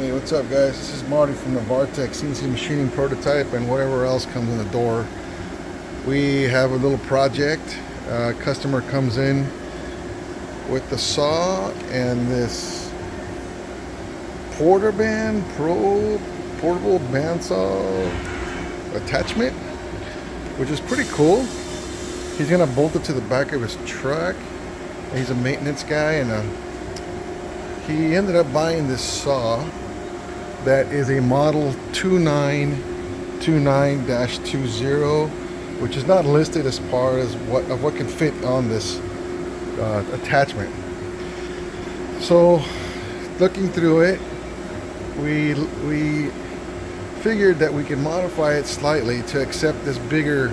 Hey, what's up guys? This is Marty from the Vartech CNC machining prototype and whatever else comes in the door. We have a little project. Customer comes in with the saw and this Portaband portable bandsaw attachment, which is pretty cool. He's gonna bolt it to the back of his truck. He's a maintenance guy, and he ended up buying this saw that is a model 2929-20, which is not listed as far as what can fit on this attachment. So looking through it, we figured that we can modify it slightly to accept this bigger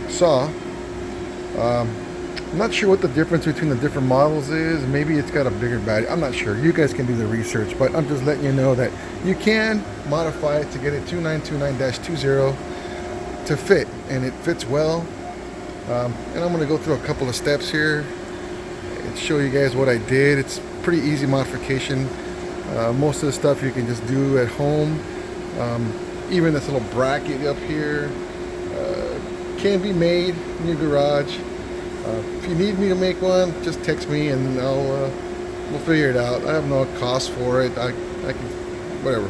saw. I'm not sure what the difference between the different models is. Maybe it's got a bigger battery. I'm not sure. You guys can do the research, but I'm just letting you know that you can modify it to get it 2929-20 to fit, and it fits well. And I'm going to go through a couple of steps here and show you guys what I did. It's pretty easy modification. Most of the stuff you can just do at home. Even this little bracket up here can be made in your garage. If you need me to make one, just text me and we'll figure it out. I have no cost for it. I can, whatever.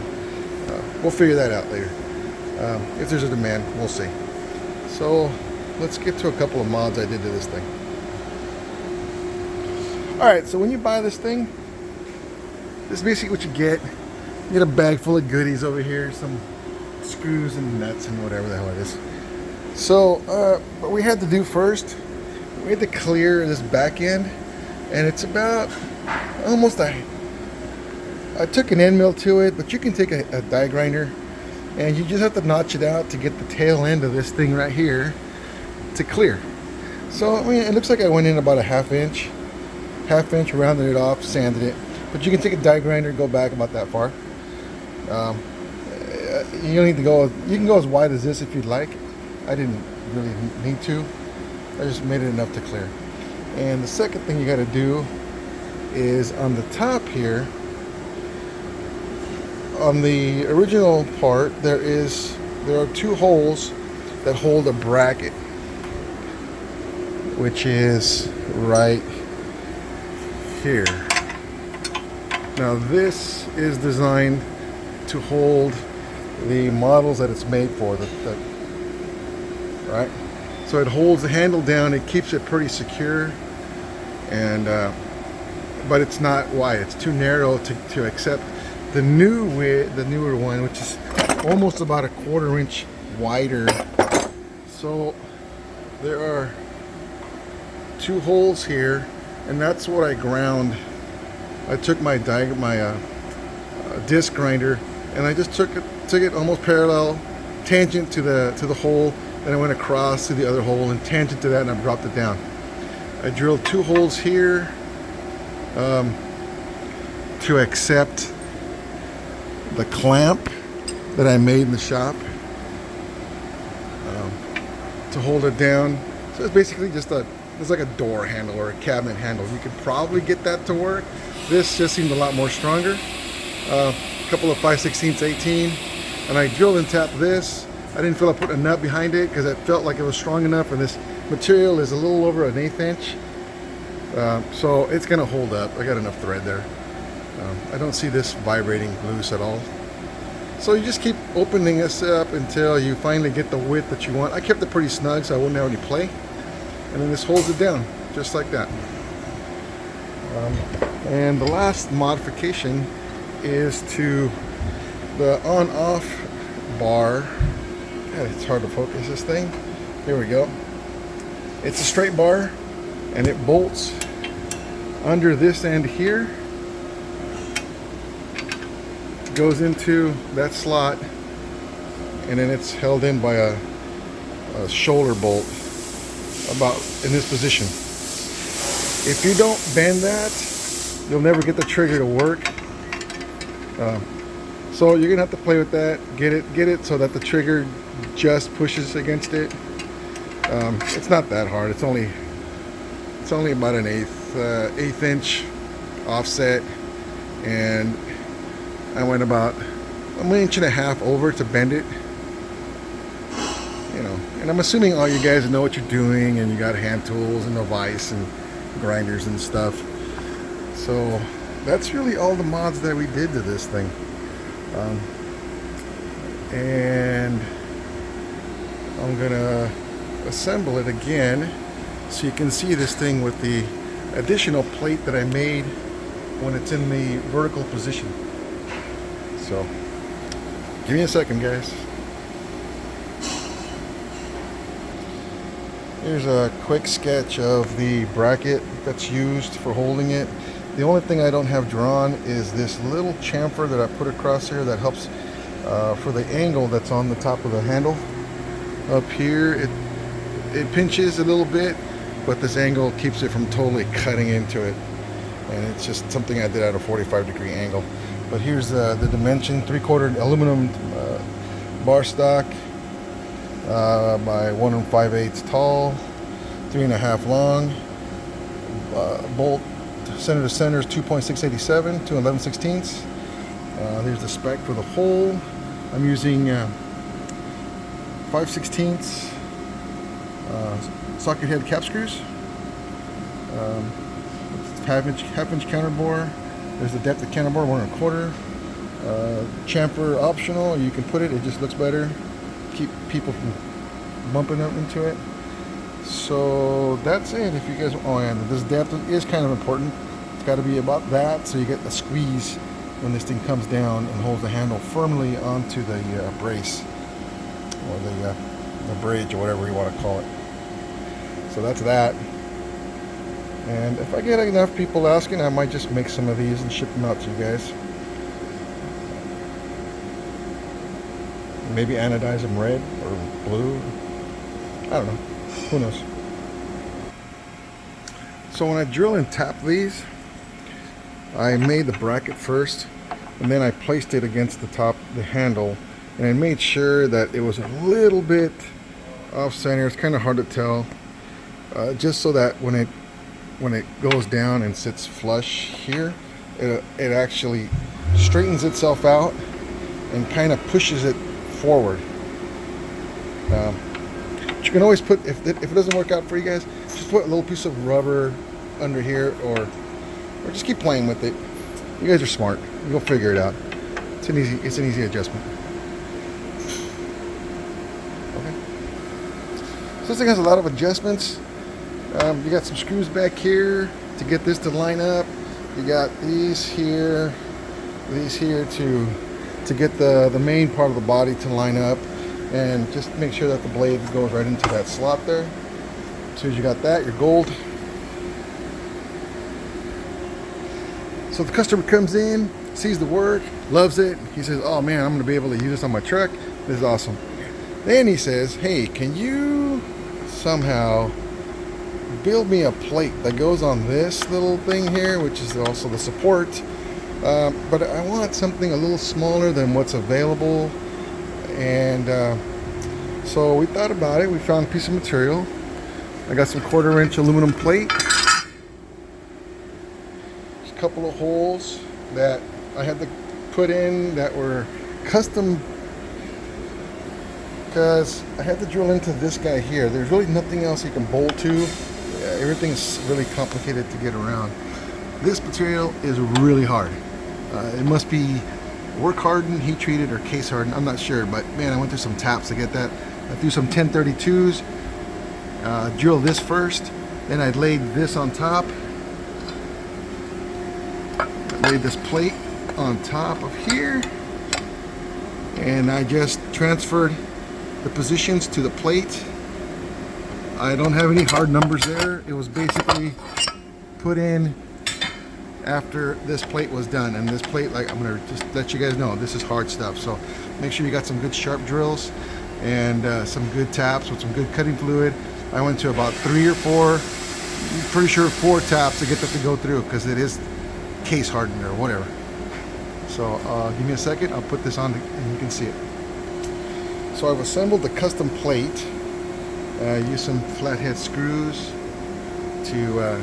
We'll figure that out later. If there's a demand, we'll see. So let's get to a couple of mods I did to this thing. Alright, so when you buy this thing, this is basically what you get. You get a bag full of goodies over here, some screws and nuts and whatever the hell it is. So what we had to do first, we had to clear this back end, and it's about almost I took an end mill to it, but you can take a die grinder and you just have to notch it out to get the tail end of this thing right here to clear. So I mean, it looks like I went in about a half inch, rounded it off, sanded it, but you can take a die grinder, go back about that far. You don't need to go, you can go as wide as this if you'd like. I didn't really need to. I just made it enough to clear. And the second thing you got to do is on the top here, on the original part, there are two holes that hold a bracket, which is right here. Now this is designed to hold the models that it's made for, right? So it holds the handle down, it keeps it pretty secure, and but it's not wide, it's too narrow to accept the newer one, which is almost about a 1/4 inch wider. So there are two holes here, and that's what I ground. I took my disc grinder and I just took it almost parallel, tangent to the hole. Then I went across to the other hole and tangent to that, and I dropped it down. I drilled two holes here to accept the clamp that I made in the shop to hold it down. So it's basically just it's like a door handle or a cabinet handle. You could probably get that to work. This just seemed a lot more stronger. A couple of 5/16 18, and I drilled and tapped this. I didn't feel like putting a nut behind it because I felt like it was strong enough, and this material is a little over 1/8 inch. So it's going to hold up. I got enough thread there. I don't see this vibrating loose at all. So you just keep opening this up until you finally get the width that you want. I kept it pretty snug so I wouldn't have any play. And then this holds it down, just like that. And the last modification is to the on-off bar. God, it's hard to focus this thing. Here we go. It's a straight bar, and it bolts under this end here. Goes into that slot, and then it's held in by a shoulder bolt about in this position. If you don't bend that, you'll never get the trigger to work. So you're gonna have to play with that, get it so that the trigger just pushes against it. It's not that hard. It's only about an eighth inch offset, and I went about an inch and a half over to bend it. You know, and I'm assuming all you guys know what you're doing, and you got hand tools and a vise and grinders and stuff. So that's really all the mods that we did to this thing. And I'm gonna assemble it again so you can see this thing with the additional plate that I made when it's in the vertical position. So give me a second, guys. Here's a quick sketch of the bracket that's used for holding it. The only thing I don't have drawn is this little chamfer that I put across here that helps for the angle that's on the top of the handle. Up here it pinches a little bit, but this angle keeps it from totally cutting into it, and it's just something I did at a 45-degree angle. But here's the dimension: 3/4 aluminum bar stock by 1 5/8 tall, 3.5 long. Bolt center to center is 2.687 to 11/16. There's the spec for the hole. I'm using 5/16 socket head cap screws. Half-inch counter bore. There's the depth of counter bore, 1 1/4. Chamfer optional. You can put it. It just looks better. Keep people from bumping up into it. So that's it. If you guys, oh, and this depth is kind of important. It's got to be about that, so you get the squeeze when this thing comes down and holds the handle firmly onto the brace, or the bridge, or whatever you want to call it. So that's that. And if I get enough people asking, I might just make some of these and ship them out to you guys. Maybe anodize them red or blue. I don't know. Who knows? So when I drill and tap these, I made the bracket first, and then I placed it against the top, the handle, and I made sure that it was a little bit off center. It's kind of hard to tell, just so that when it goes down and sits flush here, it actually straightens itself out and kind of pushes it forward. You can always put, if it doesn't work out for you guys, just put a little piece of rubber under here, or just keep playing with it. You guys are smart. You'll figure it out. It's an easy adjustment. Okay. So this thing has a lot of adjustments. You got some screws back here to get this to line up. You got these here to get the main part of the body to line up, and just make sure that the blade goes right into that slot there. As soon as you got that, you're gold. So the customer comes in, sees the work, loves it. He says, oh man, I'm going to be able to use this on my truck. This is awesome. Then he says, hey, can you somehow build me a plate that goes on this little thing here, which is also the support, but I want something a little smaller than what's available. And so we thought about it. We found a piece of material. I got some 1/4-inch aluminum plate. There's a couple of holes that I had to put in that were custom, because I had to drill into this guy here. There's really nothing else you can bolt to. Everything's really complicated to get around. This material is really hard. It must be work hardened, heat treated, or case hardened. I'm not sure, but man, I went through some taps to get that. I threw some 1032s, drilled this first, then I laid this on top. I laid this plate on top of here, and I just transferred the positions to the plate. I don't have any hard numbers there. It was basically put in after this plate was done. And this plate, like, I'm gonna just let you guys know, this is hard stuff. So make sure you got some good sharp drills and some good taps with some good cutting fluid. I went to about 3 or 4, I'm pretty sure 4 taps to get that to go through, because it is case hardened or whatever. So give me a second, I'll put this on and you can see it. So I've assembled the custom plate. Use some flathead screws to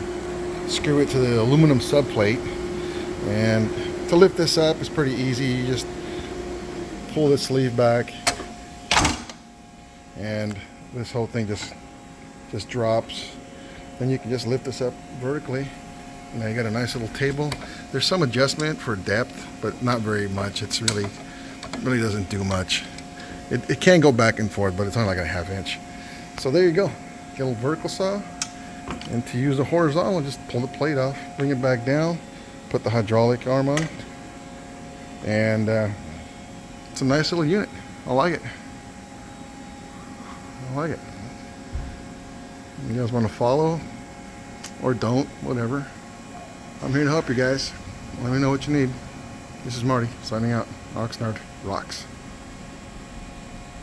screw it to the aluminum subplate, and To lift this up is pretty easy. You just pull the sleeve back, and this whole thing just drops. Then you can just lift this up vertically. Now you got a nice little table. There's some adjustment for depth, but not very much. It's really doesn't do much. It can go back and forth, but it's only like a ½ inch. So there you go. Get a little vertical saw. And to use the horizontal, just pull the plate off, bring it back down, put the hydraulic arm on, and it's a nice little unit. I like it. I like it. You guys want to follow or don't, whatever. I'm here to help you guys. Let me know what you need. This is Marty signing out. Oxnard rocks.